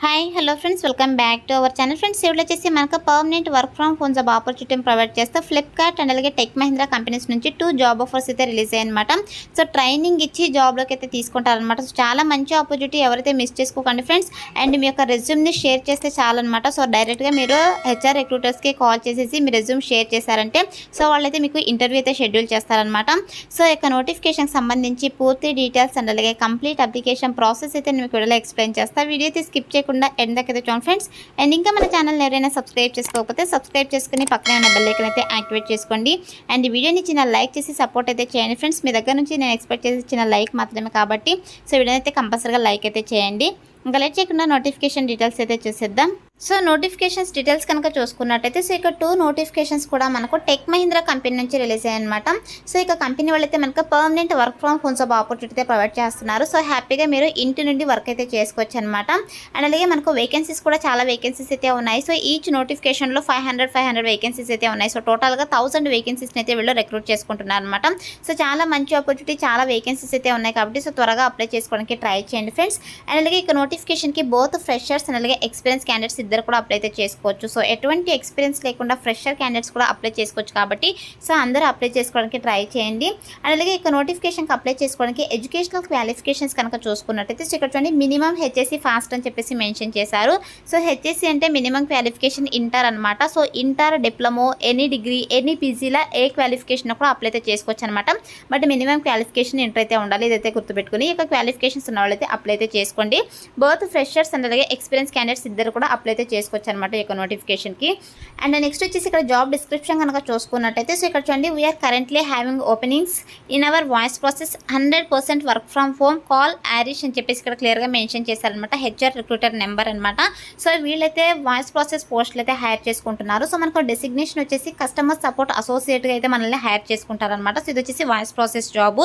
Hi hello friends, welcome back to our channel. Friends ఇవాళ వచ్చేసి మనకు permanent work from home job ఆపర్చునిటీని provide చేస్తూ ఫ్లిప్కార్ట్ అండ్ అలాగే టెక్ మహీంద్రా కంపెనీస్ నుంచి 2 జాబ్ ఆఫర్స్ అయితే రిలీజ్ అయ్యాయన్నమాట. సో ట్రైనింగ్ ఇచ్చి జాబ్లోకి అయితే తీసుకుంటారనమాట. సో చాలా మంచి ఆపర్చునిటీ, ఎవరైతే మిస్ చేసుకోకండి ఫ్రెండ్స్. అండ్ మీ యొక్క రెజ్యూమ్ని షేర్ చేస్తే చాలన్నమాట. సో డైరెక్ట్గా మీరు హెచ్ఆర్ రిక్రూటర్స్కి కాల్ చేసేసి మీ రెజ్యూమ్ షేర్ చేశారంటే సో వాళ్ళైతే మీకు ఇంటర్వ్యూ అయితే షెడ్యూల్ చేస్తారనమాట. సో యొక్క నోటిఫికేషన్కి సంబంధించి పూర్తి డీటెయిల్స్ అండ్ అలాగే కంప్లీట్ అప్లికేషన్ ప్రాసెస్ అయితే నేను మీకు వీడియోలో ఎక్స్ప్లెయిన్ చేస్తాను. వీడియో అయితే స్కిప్ చేయకుండా ఎండ్ దాకా అయితే చూడండి ఫ్రెండ్స్. అండ్ ఇంకా మన ఛానల్ ఎవరైనా సబ్స్క్రైబ్ చేసుకోకపోతే సబ్స్క్రైబ్ చేసుకుని పక్కనే ఉన్న బెల్ ఐకాన్ అయితే యాక్టివేట్ చేసుకోండి. అండ్ ఈ వీడియోని చిన్న లైక్ చేసి సపోర్ట్ అయితే చేయండి ఫ్రెండ్స్. మీ దగ్గర నుంచి నేను ఎక్స్పెక్ట్ చేసి చిన్న లైక్ మాత్రమే కాబట్టి సో వీడియోని అయితే కంపల్సరీగా లైక్ అయితే చేయండి. ఇంకా లేట్ చేయకుండా నోటిఫికేషన్ డీటెయిల్స్ అయితే చూసేద్దాం. సో నోటిఫికేషన్స్ డీటెయిల్స్ కనుక చూసుకున్నట్టయితే సో ఇక 2 నోటిఫికేషన్స్ కూడా మనకు టెక్ మహీంద్రా కంపెనీ నుంచి రిలీజ్ అయ్యాయన్నమాట. సో ఇక కంపెనీ వాళ్ళైతే మనకు permanent work from home job opportunity provide చేస్తున్నారు. సో హ్యాపీగా మీరు ఇంటి నుండి వర్క్ అయితే చేసుకోవచ్చు అనమాట. అండ్ అలాగే మనకు వేకెన్సీస్ కూడా చాలా వేకెన్సీస్ అయితే ఉన్నాయి. సో ఈచ్ నోటిఫికేషన్లో 500 వేకెన్సీస్ అయితే ఉన్నాయి. సో టోటల్గా 1000 వేకెన్సీస్ని అయితే వీళ్ళు రిక్రూట్ చేసుకుంటున్నారు అనమాట. సో చాలా మంచి ఆపర్చునిటీ, చాలా వేకెన్సీస్ అయితే ఉన్నాయి కాబట్టి సో త్వరగా అప్లై చేసుకోవడానికి ట్రై చేయండి ఫ్రెండ్స్. అండ్ అలాగే ఇక నోటిఫికేషన్కి బోత్ ఫ్రెషర్స్ అండ్ అలాగే ఎక్స్పీరియన్స్ క్యాండిడేట్స్ ఇద్దరు కూడా అప్లై అయితే చేసుకోవచ్చు. సో ఎటువంటి ఎక్స్పీరియన్స్ లేకుండా ఫ్రెషర్ క్యాండిడేట్స్ కూడా అప్లై చేసుకోవచ్చు కాబట్టి సో అందరూ అప్లై చేసుకోవడానికి ట్రై చేయండి. అండ్ అలాగే ఇక నోటిఫికేషన్కి అప్లై చేసుకోవడానికి ఎడ్యుకేషనల్ క్వాలిఫికేషన్స్ కనుక చూసుకున్నట్టయితే సో ఇక్కడ చూడండి మినిమం హెచ్ఎస్సి ఫాస్ట్ అని చెప్పేసి మెన్షన్ చేశారు. సో హెచ్ఎస్సి అంటే మినిమం క్వాలిఫికేషన్ ఇంటర్ అనమాట. So inter, diploma, any degree, any పీజీలా ఏ క్వాలిఫికేషన్ కూడా అప్లై అయితే చేసుకోవచ్చు అనమాట. బట్ మినిమం క్వాలిఫికేషన్ ఇంటర్ అయితే ఉండాలి. ఇదైతే గుర్తుపెట్టుకుని ఇక క్వాలిఫికేషన్స్ ఉన్న వాళ్ళైతే అప్లై అయితే చేసుకోండి. బోత్ ఫ్రెషర్స్ అండ్ అలాగే ఎక్స్పీరియన్స్ క్యాండిడేట్స్ ఇద్దరు కూడా అప్లై అయితే చేసుకోవచ్చు అనమాట ఈ యొక్క నోటిఫికేషన్కి. అండ్ నెక్స్ట్ వచ్చేసి ఇక్కడ జాబ్ డిస్క్రిప్షన్ కనుక చూసుకున్నట్టయితే సో ఇక్కడ చూడండి we're currently having openings in our voice process 100% work from home call ఆరిష్ అని చెప్పేసి ఇక్కడ క్లియర్గా మెన్షన్ చేశారనమాట. హెచ్ఆర్ రిక్రూటర్ నెంబర్ అనమాట. సో వీళ్ళైతే వాయిస్ ప్రాసెస్ పోస్టులు అయితే హైర్ చేసుకుంటున్నారు. సో మనకు డెసిగ్నేషన్ వచ్చేసి కస్టమర్ సపోర్ట్ అసోసియేట్గా అయితే మనల్ని హైర్ చేసుకుంటారనమాట. సో ఇది వచ్చేసి voice process job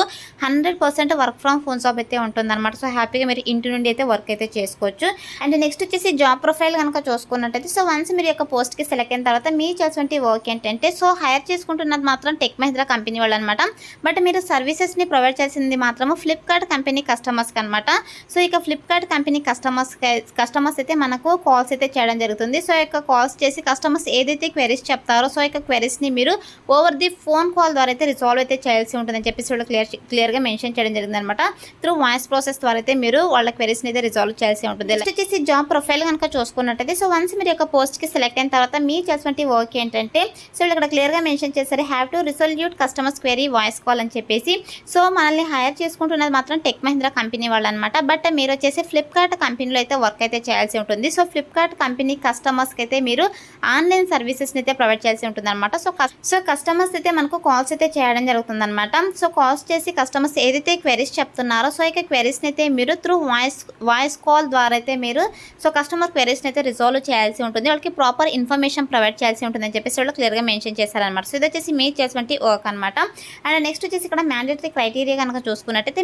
100% work from home job అయితే ఉంటుందన్నమాట. సో హ్యాపీగా మీరు ఇంటి నుండి అయితే వర్క్ అయితే చేసుకోవచ్చు. అండ్ నెక్స్ట్ వచ్చేసి జాబ్ ప్రొఫైల్ కనుక చూసుకున్నట్టయితే సో వన్స్ మీరు యొక్క పోస్ట్కి సెలెక్ట్ అయిన తర్వాత మీ చేసినటువంటి వర్క్ ఏంటంటే సో హైర్ చేసుకుంటున్నది మాత్రం టెక్ మహీంద్రా కంపెనీ వాళ్ళు అనమాట. బట్ మీరు సర్వీసెస్ని ప్రొవైడ్ చేసింది మాత్రము ఫ్లిప్కార్ట్ కంపెనీ కస్టమర్స్కి అనమాట. సో ఇక ఫ్లిప్కార్ట్ కంపెనీ కస్టమర్స్ అయితే మనకు కాల్స్ అయితే చేయడం జరుగుతుంది. సో ఇక కాల్స్ చేసి కస్టమర్స్ ఏదైతే క్వెరీస్ చెప్తారో సో ఇక క్వెరీస్ని మీరు ఓవర్ ది ఫోన్ కాల్ ద్వారా అయితే రిజాల్వ్ అయితే చేయాల్సి ఉంటుందని చెప్పేసి వాళ్ళు క్లియర్గా మెన్షన్ చేయడం జరిగింది అనమాట. త్రూ వాయిస్ ప్రాసెస్ ద్వారా అయితే మీరు వాళ్ళ క్వెరీస్ని అయితే రిజాల్వ్ చేయాల్సి ఉంటుంది. నెక్స్ట్ వచ్చేసి జాబ్ ప్రొఫైల్ కనుక చూసుకున్నట్టయితే సో వన్స్ మీరు యొక్క పోస్ట్కి సెలెక్ట్ అయిన తర్వాత మీ చేసినటువంటి వర్క్ ఏంటంటే సో ఇక్కడ క్లియర్గా మెన్షన్ చేశారు have to resolute customers query voice call అని చెప్పేసి. సో మనల్ని హైర్ చేసుకుంటున్నది మాత్రం టెక్ మహీంద్రా కంపెనీ వాళ్ళు అనమాట. బట్ మీరు వచ్చేసి ఫ్లిప్కార్ట్ కంపెనీలో అయితే వర్క్ అయితే చేయాల్సి ఉంటుంది. సో ఫ్లిప్కార్ట్ కంపెనీ కస్టమర్స్కి అయితే మీరు ఆన్లైన్ సర్వీసెస్ని అయితే ప్రొవైడ్ చేయాల్సి ఉంటుంది అనమాట. సో కస్టమర్స్ అయితే మనకు కాల్స్ అయితే చేయడం జరుగుతుంది అనమాట. సో కాల్స్ చేసి కస్టమర్స్ ఏదైతే క్వెరీస్ చెప్తున్నారో సో ఇక క్వెరీస్ని అయితే మీరు త్రూ వాయిస్ కాల్ ద్వారా అయితే మీరు సో కస్టమర్ క్వెరీస్ని అయితే రిజాల్వ్ చేయాల్సి ఉంటుంది. వాళ్ళకి ప్రాపర్ ఇన్ఫర్మేషన్ ప్రొవైడ్ చేయాల్సి ఉంటుంది అని చెప్పేసి వాళ్ళు క్లియర్గా మెన్షన్ చేశారనమాట. సో ఇది వచ్చేసి మీరు చేసినటువంటి వర్క్ అనమాట. అండ్ నెక్స్ట్ వచ్చేసి ఇక్కడ మ్యాండేటరీ క్రైటీరియా కనుక చూసుకున్నట్టయితే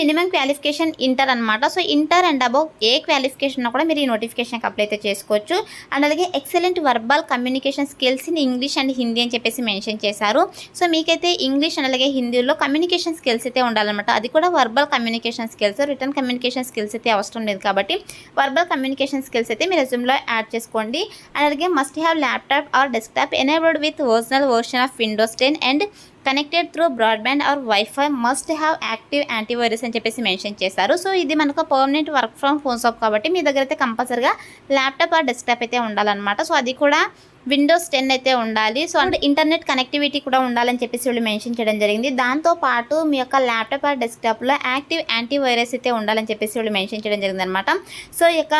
మినిమం క్వాలిఫికేషన్ ఇంటర్ అనమాట. So inter and above A qualification కూడా మీరు ఈ నోటిఫికేషన్కి అప్లై అయితే చేసుకోవచ్చు. అండ్ అలాగే excellent verbal communication skills in English and Hindi అని చెప్పేసి మెన్షన్ చేశారు. సో మీకైతే ఇంగ్లీష్ అండ్ అలాగే హిందీలో కమ్యూనికేషన్ స్కిల్స్ అయితే ఉండాలన్నమాట. అది కూడా verbal communication skills, written communication skills అయితే అవసరం లేదు కాబట్టి వర్బల్ కమ్యూనికేషన్ స్కిల్స్ అయితే మీ రెజ్యూమ్లో యాడ్ చేసుకోండి. అండ్ అలాగే must have laptop or desktop enabled with original version of Windows 10 and connected through broadband or wifi must have active antivirus అని చెప్పేసి మెన్షన్ చేశారు. సో ఇది మనకు permanent work from home job కాబట్టి మీ దగ్గర అయితే కంపల్సరీగా ల్యాప్టాప్ ఆర్ డెస్క్టాప్ అయితే ఉండాలన్నమాట. సో అది కూడా విండోస్ 10 అయితే ఉండాలి. సో అండ్ ఇంటర్నెట్ కనెక్టివిటీ కూడా ఉండాలని చెప్పేసి వీళ్ళు మెన్షన్ చేయడం జరిగింది. దాంతోపాటు మీ యొక్క ల్యాప్టాప్ ఆర్ డెస్క్టాప్లో యాక్టివ్ యాంటీవైరస్ అయితే ఉండాలని చెప్పేసి వీళ్ళు మెన్షన్ చేయడం జరిగింది అనమాట. సో ఇక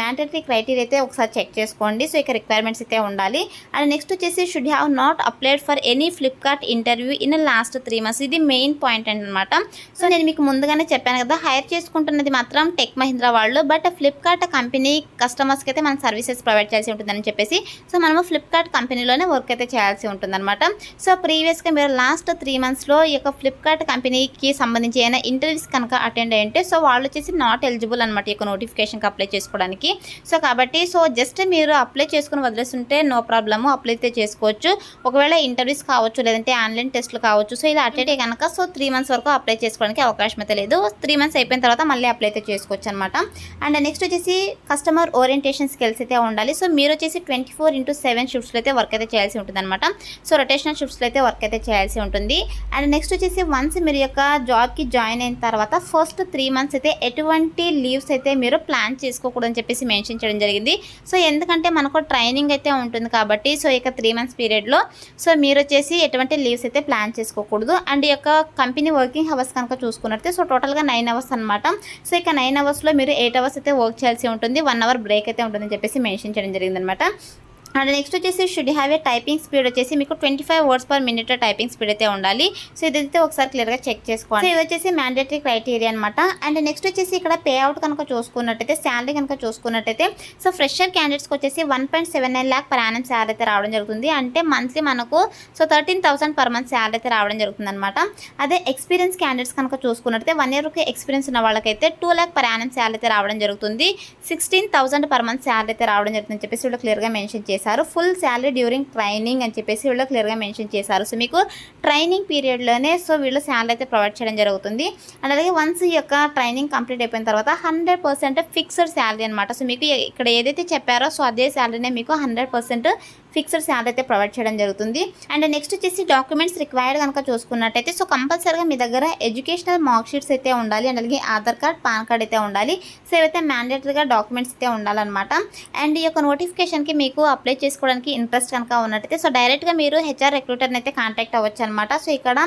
మ్యాండేటరీ క్రైటీరియా అయితే ఒకసారి చెక్ చేసుకోండి. సో ఇక రిక్వైర్మెంట్స్ అయితే ఉండాలి. అండ్ నెక్స్ట్ వచ్చేసి should have not applied for any Flipkart interview in last 3 months. ఇది మెయిన్ పాయింట్ అనమాట. సో నేను మీకు ముందుగానే చెప్పాను కదా హైర్ చేసుకుంటున్నది మాత్రం టెక్ మహీంద్రా వాళ్ళు. బట్ ఫ్లిప్కార్ట్ కంపెనీ కస్టమర్స్కి అయితే మనం సర్వీసెస్ ప్రొవైడ్ చేయాల్సి ఉంటుందని చెప్పేసి సో మనము ఫ్లిప్కార్ట్ కంపెనీలోనే వర్క్ అయితే చేయాల్సి ఉంటుందన్నమాట. సో ప్రీవియస్గా మీరు లాస్ట్ 3 monthsలో ఈ యొక్క ఫ్లిప్కార్ట్ కంపెనీకి సంబంధించి ఏమైనా ఇంటర్వ్యూస్ కనుక అటెండ్ అయ్యింటే సో వాళ్ళు వచ్చేసి నాట్ ఎలిజిబుల్ అనమాట ఈ యొక్క నోటిఫికేషన్కి అప్లై చేసుకోవడానికి. సో కాబట్టి సో జస్ట్ మీరు అప్లై చేసుకుని వదిలేస్తుంటే నో ప్రాబ్లము, అప్లై అయితే చేసుకోవచ్చు. ఒకవేళ ఇంటర్వ్యూస్ కావచ్చు లేదంటే ఆన్లైన్ ఆన్లైన్ టెస్టులు కావచ్చు. సో ఇలా అటెండ్ కనుక సో 3 మంత్స్ వరకు అప్లై చేసుకోవడానికి అవకాశం అయితే లేదు. 3 మంత్స్ అయిపోయిన తర్వాత మళ్ళీ అప్లై అయితే చేసుకోవచ్చు అనమాట. అండ్ నెక్స్ట్ వచ్చేసి కస్టమర్ ఓరియంటేషన్ స్కిల్స్ అయితే ఉండాలి. సో మీరు వచ్చేసి 24/7 షిఫ్ట్స్లో అయితే వర్క్ అయితే చేయాల్సి ఉంటుంది అనమాట. సో రొటేషనల్ షిఫ్ట్స్లో అయితే వర్క్ అయితే చేయాల్సి ఉంటుంది. అండ్ నెక్స్ట్ వచ్చేసి వన్స్ మీరు యొక్క జాబ్కి జాయిన్ అయిన తర్వాత ఫస్ట్ 3 మంత్స్ అయితే ఎటువంటి లీవ్స్ అయితే మీరు ప్లాన్ చేసుకోకూడదని చెప్పేసి మెన్షన్ చేయడం జరిగింది. సో ఎందుకంటే మనకు ట్రైనింగ్ అయితే ఉంటుంది కాబట్టి సో ఇక 3 మంత్స్ పీరియడ్లో సో మీరు వచ్చేసి ఎటువంటి లీవ్స్ అయితే ప్లాన్ చేసుకోకూడదు. అండ్ ఈ యొక్క కంపెనీ వర్కింగ్ అవర్స్ కనుక చూసుకున్నట్లయితే సో టోటల్గా 9 అవర్స్ అనమాట. సో ఇక 9 అవర్స్లో మీరు 8 అవర్స్ అయితే వర్క్ చేయాల్సి ఉంటుంది. 1 అవర్ బ్రేక్ అయితే ఉంటుందని చెప్పేసి మెన్షన్ చేయడం జరిగిందనమాట. అండ్ నెక్స్ట్ వచ్చేసి should have a typing speed వచ్చేసి మీకు 25 words per minute typing speed అయితే ఉండాలి. సో ఇదైతే ఒకసారి క్లియర్గా చెక్ చేసుకోండి. సో ఇది వచ్చేసి మ్యాండేటరీ క్రైటీరియా అనమాట. అండ్ నెక్స్ట్ వచ్చేసి ఇక్కడ పే అవుట్ కనుక చూసుకున్నట్టయితే శాలరీ కనుక చూసుకున్నట్టయితే సో ఫ్రెషర్ క్యాండిడేట్స్కి వచ్చేసి 1.79 lakh per annum శాలరీ అయితే రావడం జరుగుతుంది. అంటే మంత్లీ మనకు సో 13,000 per month శాలరీ అయితే రావడం జరుగుతుంది అనమాట. అదే ఎక్స్పీరియన్స్ క్యాండిడేట్స్ కనుక చూసుకున్నట్టయితే 1 year ఎక్స్పీరియన్స్ ఉన్న వాళ్ళకైతే 2 lakh per annum శాలరీ అయితే రావడం జరుగుతుంది. 16,000 per month శాలరీ అయితే రావడం జరుగుతుందని చెప్పేసి వీళ్ళు క్లియర్గా మెన్షన్ చేశారు. ఫుల్ శాలరీ డ్యూరింగ్ ట్రైనింగ్ అని చెప్పేసి వీళ్ళు క్లియర్గా మెన్షన్ చేశారు. సో మీకు ట్రైనింగ్ పీరియడ్లోనే సో వీళ్ళు శాలరీ అయితే ప్రొవైడ్ చేయడం జరుగుతుంది. అండ్ అలాగే వన్స్ ఈ యొక్క ట్రైనింగ్ కంప్లీట్ అయిపోయిన తర్వాత 100% ఫిక్స్డ్ శాలరీ అనమాట. సో మీకు ఇక్కడ ఏదైతే చెప్పారో సో అదే శాలరీనే మీకు 100% ఫిక్స్డ్ శాలరీ అయితే ప్రొవైడ్ చేయడం జరుగుతుంది. అండ్ నెక్స్ట్ వచ్చేసి డాక్యుమెంట్స్ రిక్వైర్డ్ కనుక చూసుకున్నట్టయితే సో కంపల్సరీగా మీ దగ్గర ఎడ్యుకేషనల్ మార్క్ షీట్స్ అయితే ఉండాలి. అండ్ అలాగే ఆధార్ కార్డ్, పాన్ కార్డ్ అయితే ఉండాలి. సో ఇవైతే మ్యాండేటరీగా డాక్యుమెంట్స్ అయితే ఉండాలన్నమాట. అండ్ ఈ యొక్క నోటిఫికేషన్కి మీకు అప్లై చేసుకోవడానికి ఇంట్రెస్ట్ కనుక ఉన్నట్టయితే సో డైరెక్ట్గా మీరు హెచ్ఆర్ రిక్రూటర్ని అయితే కాంటాక్ట్ అవ్వచ్చు అనమాట. సో ఇక్కడ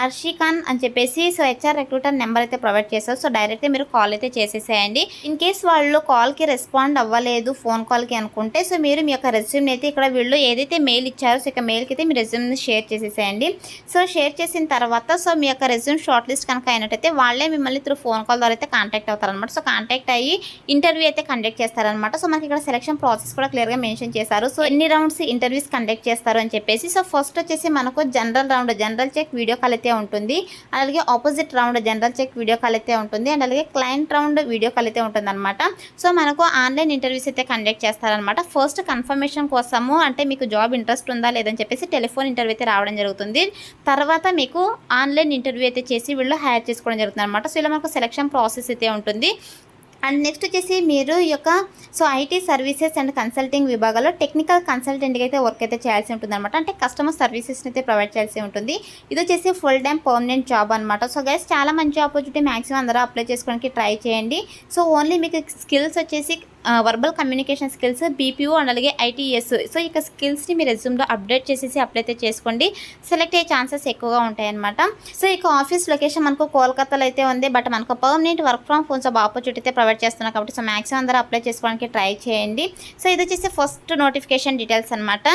అర్షిఖాన్ అని చెప్పేసి సో హెచ్ఆర్ రిక్రూటర్ నెంబర్ అయితే ప్రొవైడ్ చేస్తారు. సో డైరెక్ట్గా మీరు కాల్ అయితే చేసేసేయండి. ఇన్ కేస్ వాళ్ళు కాల్కి రెస్పాండ్ అవ్వలేదు ఫోన్ కాల్కి అనుకుంటే సో మీరు మీ యొక్క రెజ్యూమ్ని అయితే ఇక్కడ వీళ్ళు ఏదైతే మెయిల్ ఇచ్చారో సో ఇక మెయిల్కి అయితే మీ రెజ్యూమ్ని షేర్ చేసేసేయండి. సో షేర్ చేసిన తర్వాత సో మీ యొక్క రెజ్యూమ్ షార్ట్ లిస్ట్ కనుక అయినట్టయితే వాళ్ళే మిమ్మల్ని త్రూ ఫోన్ కాల్ ద్వారా అయితే కాంటాక్ట్ అవుతారనమాట. సో కాంటాక్ట్ అయ్యి ఇంటర్వ్యూ అయితే కండక్ట్ చేస్తారనమాట. సో మనకి ఇక్కడ సెలక్షన్ ప్రాసెస్ కూడా క్లియర్గా మెన్షన్ చేశారు. సో ఎన్ని రౌండ్స్ ఇంటర్వ్యూస్ కండక్ట్ చేస్తారు అని చెప్పేసి సో ఫస్ట్ వచ్చేసి మనకు general round general check video call అయితే ఉంటుంది. అలాగే opposite round general check video call అయితే ఉంటుంది. అండ్ అలాగే క్లయింట్ రౌండ్ వీడియో కాల్ అయితే ఉంటుంది అనమాట. సో మనకు ఆన్లైన్ ఇంటర్వ్యూస్ అయితే కండక్ట్ చేస్తారనమాట. ఫస్ట్ కన్ఫర్మేషన్ కోసము అంటే మీకు జాబ్ ఇంట్రెస్ట్ ఉందా లేదని చెప్పేసి టెలిఫోన్ ఇంటర్వ్యూ అయితే రావడం జరుగుతుంది. తర్వాత మీకు ఆన్లైన్ ఇంటర్వ్యూ అయితే చేసి వీళ్ళు హైర్ చేసుకోవడం జరుగుతుంది అనమాట. సో ఇలా మనకు సెలక్షన్ ప్రాసెస్ అయితే ఉంటుంది. అండ్ నెక్స్ట్ వచ్చేసి మీరు ఈ యొక్క so IT services and consulting విభాగాల్లో టెక్నికల్ కన్సల్టెంట్గా అయితే వర్క్ అయితే చేయాల్సి ఉంటుంది అనమాట. అంటే కస్టమర్ సర్వీసెస్ని అయితే ప్రొవైడ్ చేయాల్సి ఉంటుంది. ఇది వచ్చేసి ఫుల్ టైం పర్మనెంట్ జాబ్ అనమాట. సో గైస్ చాలా మంచి ఆపర్చునిటీ, మ్యాక్సిమం అందరూ అప్లై చేసుకోవడానికి ట్రై చేయండి. సో ఓన్లీ మీకు స్కిల్స్ వచ్చేసి verbal communication skills, BPO and అలాగే ఐటీఎస్. సో ఇక స్కిల్స్ని మీ రెజ్యూమ్లో అప్డేట్ చేసేసి అప్లై అయితే చేసుకోండి. సెలెక్ట్ అయ్యే ఛాన్సెస్ ఎక్కువగా ఉంటాయి అనమాట. సో ఇక ఆఫీస్ లొకేషన్ మనకు కోల్కతాలో అయితే ఉంది. బట్ మనకు permanent work from home job opportunity అయితే ప్రొవైడ్ చేస్తున్నాం కాబట్టి సో మ్యాక్సిమం అందరూ అప్లై చేసుకోవడానికి ట్రై చేయండి. సో ఇది వచ్చేసి ఫస్ట్ నోటిఫికేషన్ డీటెయిల్స్ అనమాట.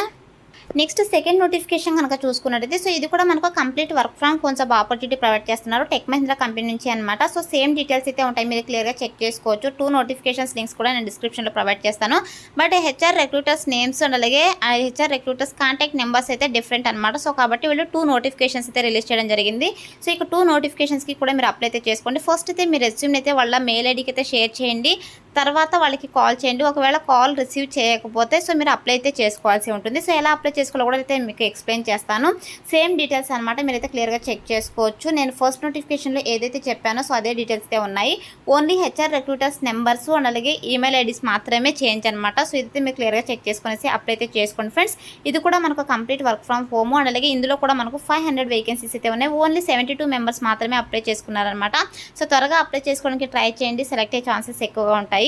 నెక్స్ట్ సెకండ్ నోటిఫికేషన్ కనుక చూసుకున్నట్టయితే సో ఇది కూడా మనకు complete work from home job opportunity provide చేస్తున్నారు టెక్ మహీంద్రా కంపెనీ నుంచి అనమాట. సో సేమ్ డీటెయిల్స్ అయితే ఉంటాయి, మీరు క్లియర్గా చెక్ చేసుకోవచ్చు. 2 నోటిఫికేషన్స్ లింక్స్ కూడా నేను డిస్క్రిప్షన్లో ప్రొవైడ్ చేస్తాను. But HR recruiters names and అలాగే హెచ్ఆర్ రిక్రూటర్స్ కాంటాక్ట్ నెంబర్స్ అయితే డిఫరెంట్ అనమాట. సో కాబట్టి వీళ్ళు 2 నోటిఫికేషన్స్ అయితే రిలీజ్ చేయడం జరిగింది. సో ఇక 2 నోటిఫికేషన్స్కి కూడా మీరు అప్లై అయితే చేసుకోండి. ఫస్ట్ అయితే మీ రెజ్యూమ్ని అయితే వాళ్ళ మెయిల్ ఐడికి అయితే షేర్ చేయండి. తర్వాత వాళ్ళకి కాల్ చేయండి. ఒకవేళ కాల్ రిసీవ్ చేయకపోతే సో మీరు అప్లై అయితే చేసుకోవాల్సి ఉంటుంది. సో ఎలా అప్లై చేసుకోవాలో కూడా అయితే మీకు ఎక్స్ప్లెయిన్ చేస్తాను. సేమ్ డీటెయిల్స్ అనమాట, మీరైతే క్లియర్గా చెక్ చేసుకోవచ్చు. నేను ఫస్ట్ నోటిఫికేషన్లో ఏదైతే చెప్పానో సో అదే డీటెయిల్స్ అయితే ఉన్నాయి. Only HR recruiters numbers and అలాగే ఈమెయిల్ ఐడీస్ మాత్రమే చేంజ్ అనమాట. సో ఇదైతే మీరు క్లియర్గా చెక్ చేసుకునేసి అప్లై అయితే చేసుకోండి ఫ్రెండ్స్. ఇది కూడా మనకు complete work from home and అలాగే ఇందులో కూడా మనకు 500 వేకెన్సీస్ అయితే ఉన్నాయి. ఓన్లీ 72 మెంబర్స్ మాత్రమే అప్లై చేసుకున్నారనమాట. సో త్వరగా అప్లై చేసుకోవడానికి ట్రై చేయండి, సెలెక్ట్ అయ్యే ఛాన్సెస్ ఎక్కువగా ఉంటాయి.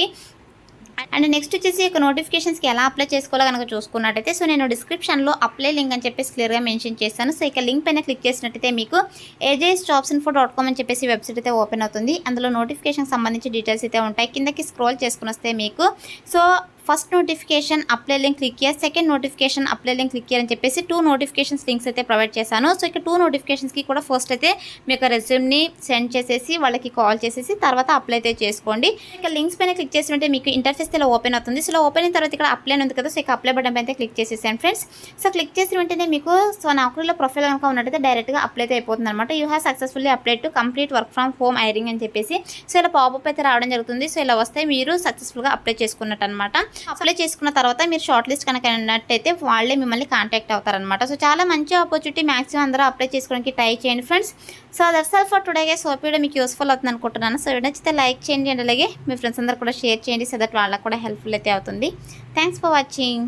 అండ్ నెక్స్ట్ వచ్చేసి ఇక నోటిఫికేషన్స్కి ఎలా అప్లై చేసుకోవాలో కనుక చూసుకున్నట్టయితే సో నేను డిస్క్రిప్షన్లో అప్లై లింక్ అని చెప్పేసి క్లియర్గా మెన్షన్ చేస్తాను. సో ఇక లింక్ పైన క్లిక్ చేసినట్టయితే మీకు ajsjobsinfo.com అని చెప్పేసి వెబ్సైట్ అయితే ఓపెన్ అవుతుంది. అందులో నోటిఫికేషన్కి సంబంధించి డీటెయిల్స్ అయితే ఉంటాయి. కిందకి స్క్రోల్ చేసుకుని వస్తే మీకు so first notification apply link click చేయాలి, second notification apply link click చేయాలని చెప్పేసి 2 నోటిఫికేషన్స్ లింక్స్ అయితే ప్రొవైడ్ చేశాను. సో ఇక 2 నోటిఫికేషన్స్కి కూడా ఫస్ట్ అయితే మీ యొక్క రెజ్యూమ్ని సెండ్ చేసేసి వాళ్ళకి కాల్ చేసేసి తర్వాత అప్లై అయితే చేసుకోండి. ఇక లింక్స్ పైన క్లిక్ చేసినట్టే మీకు ఇంటర్ఫేస్ ఇలా ఓపెన్ అవుతుంది. సో ఓపెన్ అయిన తర్వాత ఇక్కడ అప్లై ఉంది కదా, సో ఇక అప్లై బటన్ పైన క్లిక్ చేసేసాను ఫ్రెండ్స్. సో క్లిక్ చేసిన వెంటనే మీకు సో నౌకరీలో ప్రొఫైల్ కనుక ఉన్నట్టయితే డైరెక్ట్గా అప్లై అయితే అయిపోతుంది అనమాట. You have successfully apply to complete work from home hiring అని చెప్పేసి సో ఇలా పాపప్ అయితే రావడం జరుగుతుంది. సో ఇలా వస్తే మీరు సక్సెస్ఫుల్గా అప్లై చేసుకున్నట్టు అనమాట. అప్లై చేసుకున్న తర్వాత మీరు షార్ట్ లిస్ట్ కనుక అయినట్టయితే వాళ్ళే మిమ్మల్ని కాంటాక్ట్ అవుతారనమాట. సో చాలా మంచి ఆపర్చునిటీ, మ్యాక్సిమం అందరూ అప్లై చేసుకోవడానికి ట్రై చేయండి friends. So that's all for today guys. Hope video మీకు యూస్ఫుల్ అవుతుంది అనుకుంటున్నాను. సో వీడియో నచ్చితే లైక్ చేయండి అండ్ అలాగే మీ ఫ్రెండ్స్ అందరూ కూడా షేర్ చేయండి, సో దట్ వాళ్ళకి కూడా హెల్ప్ఫుల్ అయితే అవుతుంది. Thanks for watching.